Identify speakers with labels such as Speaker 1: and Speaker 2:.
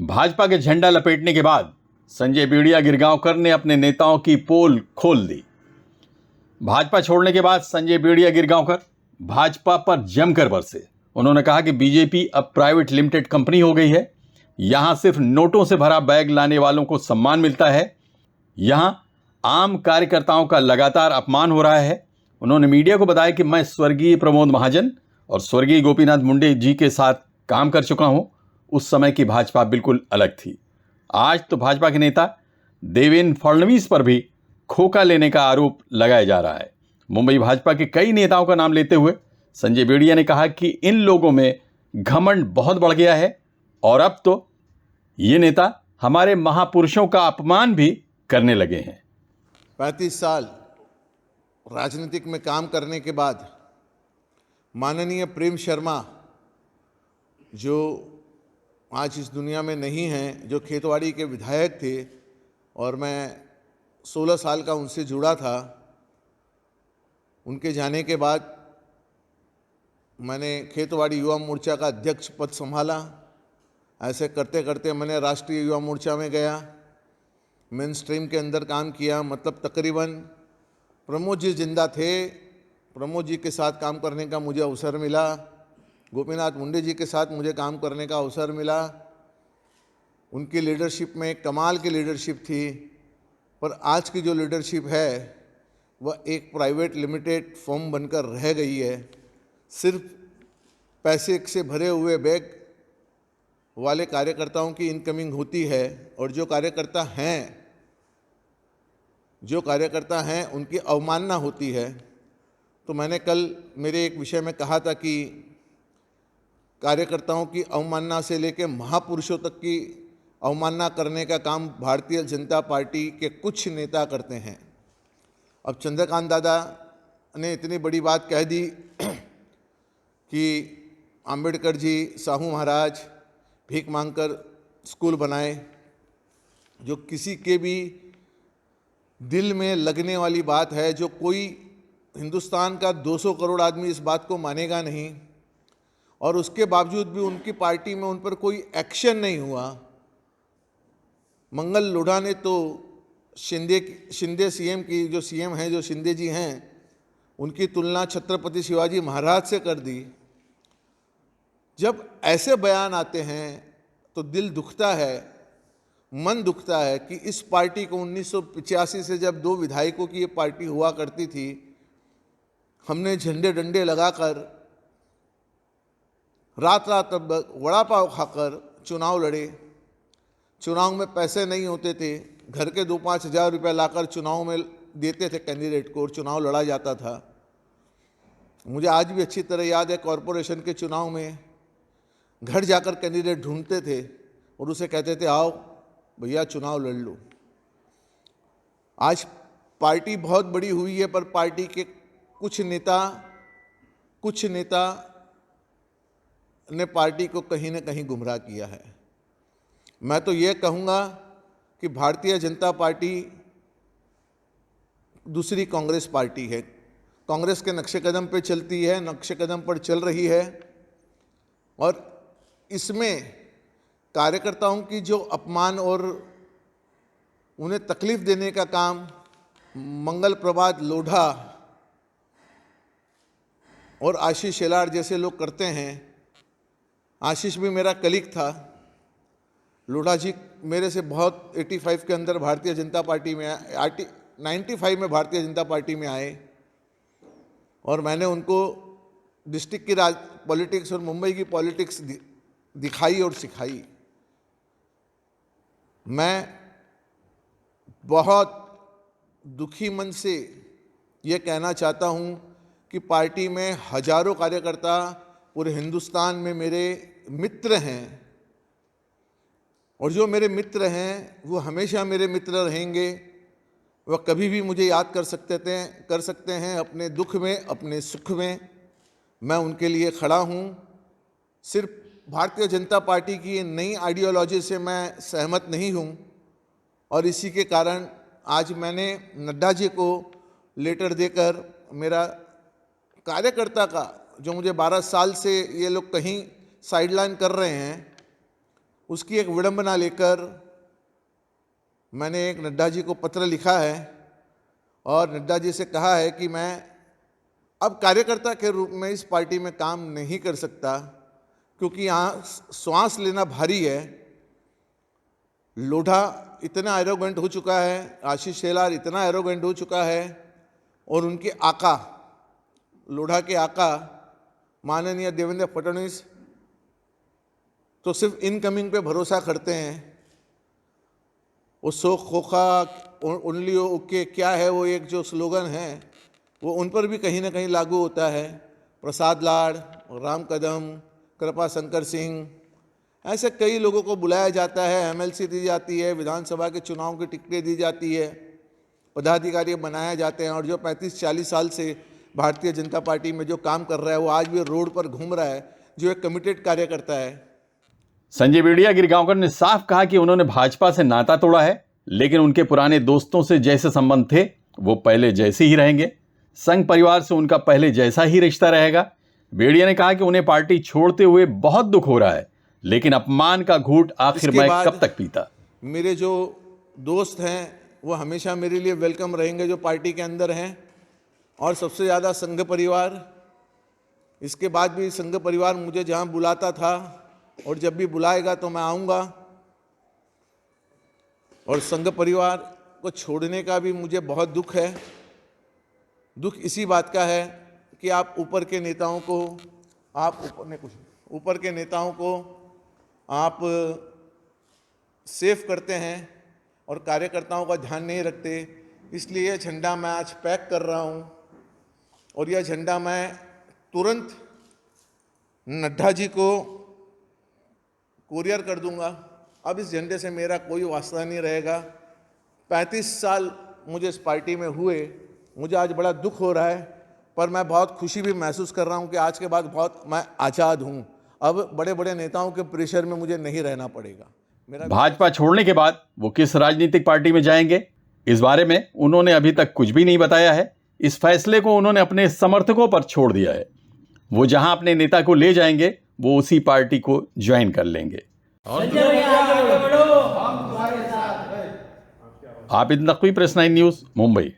Speaker 1: भाजपा के झंडा लपेटने के बाद संजय बीड़िया गिरगांवकर ने अपने नेताओं की पोल खोल दी। भाजपा छोड़ने के बाद संजय बीड़िया गिरगांवकर भाजपा पर जमकर बरसे। उन्होंने कहा कि बीजेपी अब प्राइवेट लिमिटेड कंपनी हो गई है। यहां सिर्फ नोटों से भरा बैग लाने वालों को सम्मान मिलता है। यहां आम कार्यकर्ताओं का लगातार अपमान हो रहा है। उन्होंने मीडिया को बताया कि मैं स्वर्गीय प्रमोद महाजन और स्वर्गीय गोपीनाथ मुंडे जी के साथ काम कर चुका हूं। उस समय की भाजपा बिल्कुल अलग थी। आज तो भाजपा के नेता देवेंद्र फडणवीस पर भी खोखा लेने का आरोप लगाया जा रहा है। मुंबई भाजपा के कई नेताओं का नाम लेते हुए संजय बीड़िया ने कहा कि इन लोगों में घमंड बहुत बढ़ गया है और अब तो ये नेता हमारे महापुरुषों का अपमान भी करने लगे हैं।
Speaker 2: 35 साल राजनीतिक में काम करने के बाद माननीय प्रेम शर्मा, जो आज इस दुनिया में नहीं हैं, जो खेतवाड़ी के विधायक थे और मैं 16 साल का उनसे जुड़ा था, उनके जाने के बाद मैंने खेतवाड़ी युवा मोर्चा का अध्यक्ष पद संभाला। ऐसे करते करते मैंने राष्ट्रीय युवा मोर्चा में गया, मेन स्ट्रीम के अंदर काम किया। मतलब तकरीबन प्रमोद जी जिंदा थे, प्रमोद जी के साथ काम करने का मुझे अवसर मिला, गोपीनाथ मुंडे जी के साथ मुझे काम करने का अवसर मिला। उनकी लीडरशिप में कमाल की लीडरशिप थी। पर आज की जो लीडरशिप है वह एक प्राइवेट लिमिटेड फर्म बनकर रह गई है। सिर्फ पैसे से भरे हुए बैग वाले कार्यकर्ताओं की इनकमिंग होती है और जो कार्यकर्ता हैं उनकी अवमानना होती है। तो मैंने कल मेरे एक विषय में कहा था कि कार्यकर्ताओं की अवमानना से लेकर महापुरुषों तक की अवमानना करने का काम भारतीय जनता पार्टी के कुछ नेता करते हैं। अब चंद्रकांत दादा ने इतनी बड़ी बात कह दी कि अंबेडकर जी, साहू महाराज भीख मांगकर स्कूल बनाए, जो किसी के भी दिल में लगने वाली बात है। जो कोई हिंदुस्तान का 200 करोड़ आदमी इस बात को मानेगा नहीं, और उसके बावजूद भी उनकी पार्टी में उन पर कोई एक्शन नहीं हुआ। मंगल लोढ़ा ने तो शिंदे सीएम की, जो सीएम हैं, जो शिंदे जी हैं, उनकी तुलना छत्रपति शिवाजी महाराज से कर दी। जब ऐसे बयान आते हैं तो दिल दुखता है, मन दुखता है कि इस पार्टी को 1985 से, जब 2 विधायकों की ये पार्टी हुआ करती थी, हमने झंडे डंडे लगाकर रात रात वड़ा पाव खाकर चुनाव लड़े। चुनाव में पैसे नहीं होते थे, घर के 2-5 हज़ार रुपये लाकर चुनाव में देते थे कैंडिडेट को और चुनाव लड़ा जाता था। मुझे आज भी अच्छी तरह याद है, कॉरपोरेशन के चुनाव में घर जाकर कैंडिडेट ढूंढते थे और उसे कहते थे, आओ भैया चुनाव लड़ लो। आज पार्टी बहुत बड़ी हुई है, पर पार्टी के कुछ नेता ने पार्टी को कहीं ना कहीं गुमराह किया है। मैं तो ये कहूँगा कि भारतीय जनता पार्टी दूसरी कांग्रेस पार्टी है। कांग्रेस के नक्शे कदम पे चलती है, नक्शे कदम पर चल रही है, और इसमें कार्यकर्ताओं की जो अपमान और उन्हें तकलीफ देने का काम मंगल प्रभात लोढ़ा और आशीष शेलार जैसे लोग करते हैं। आशीष भी मेरा कलीग था। लोढ़ा जी मेरे से बहुत 85 के अंदर भारतीय जनता पार्टी में 95 में भारतीय जनता पार्टी में आए, और मैंने उनको डिस्ट्रिक्ट की पॉलिटिक्स और मुंबई की पॉलिटिक्स दिखाई और सिखाई। मैं बहुत दुखी मन से ये कहना चाहता हूँ कि पार्टी में हजारों कार्यकर्ता पूरे हिंदुस्तान में मेरे मित्र हैं, और जो मेरे मित्र हैं वो हमेशा मेरे मित्र रहेंगे। वह कभी भी मुझे याद कर सकते हैं अपने दुख में, अपने सुख में। मैं उनके लिए खड़ा हूँ। सिर्फ भारतीय जनता पार्टी की नई आइडियोलॉजी से मैं सहमत नहीं हूँ, और इसी के कारण आज मैंने नड्डा जी को लेटर देकर मेरा कार्यकर्ता का, जो मुझे 12 साल से ये लोग कहीं साइडलाइन कर रहे हैं, उसकी एक विडंबना लेकर मैंने एक नड्डा जी को पत्र लिखा है और नड्डा जी से कहा है कि मैं अब कार्यकर्ता के रूप में इस पार्टी में काम नहीं कर सकता, क्योंकि यहाँ श्वास लेना भारी है। लोढ़ा इतना एरोगेंट हो चुका है, आशीष शेलार इतना एरोगेंट हो चुका है, और उनके आका, लोढ़ा के आका माननीय देवेंद्र फडणवीस तो सिर्फ इनकमिंग पे भरोसा करते हैं। वो सो खोखा ओनली ओके क्या है, वो एक जो स्लोगन है वो उन पर भी कहीं ना कहीं लागू होता है। प्रसाद लाड, राम कदम, कृपा शंकर सिंह, ऐसे कई लोगों को बुलाया जाता है, एमएलसी दी जाती है, विधानसभा के चुनाव की टिकटें दी जाती है, पदाधिकारी बनाए जाते हैं, और जो 35-40 साल से भारतीय जनता पार्टी में जो काम कर रहा है वो आज भी रोड पर घूम रहा है, जो एक कमिटेड कार्यकर्ता है।
Speaker 1: संजय बेड़िया गिरगांवकर ने साफ कहा कि उन्होंने भाजपा से नाता तोड़ा है, लेकिन उनके पुराने दोस्तों से जैसे संबंध थे वो पहले जैसे ही रहेंगे। संघ परिवार से उनका पहले जैसा ही रिश्ता रहेगा। बेड़िया ने कहा कि उन्हें पार्टी छोड़ते हुए बहुत दुख हो रहा है, लेकिन अपमान का घूंट आखिर मैं कब तक पीता।
Speaker 2: मेरे जो दोस्त हैं वो हमेशा मेरे लिए वेलकम रहेंगे जो पार्टी के अंदर हैं, और सबसे ज़्यादा संघ परिवार। इसके बाद भी संघ परिवार मुझे जहाँ बुलाता था और जब भी बुलाएगा तो मैं आऊँगा, और संघ परिवार को छोड़ने का भी मुझे बहुत दुख है। दुख इसी बात का है कि आप ऊपर के नेताओं को आप सेफ करते हैं और कार्यकर्ताओं का ध्यान नहीं रखते। इसलिए यह झंडा मैं आज पैक कर रहा हूं, और यह झंडा मैं तुरंत नड्डा जी को कुरियर कर दूंगा। अब इस झंडे से मेरा कोई वास्ता नहीं रहेगा। 35 साल मुझे इस पार्टी में हुए, मुझे आज बड़ा दुख हो रहा है, पर मैं बहुत खुशी भी महसूस कर रहा हूं कि आज के बाद बहुत मैं आज़ाद हूं। अब बड़े बड़े नेताओं के प्रेशर में मुझे नहीं रहना पड़ेगा।
Speaker 1: भाजपा छोड़ने के बाद वो किस राजनीतिक पार्टी में जाएंगे, इस बारे में उन्होंने अभी तक कुछ भी नहीं बताया है। इस फैसले को उन्होंने अपने समर्थकों पर छोड़ दिया है। वो जहां अपने नेता को ले जाएंगे वो उसी पार्टी को ज्वाइन कर लेंगे। आप इतना कोई प्रेस 9 न्यूज़, मुंबई।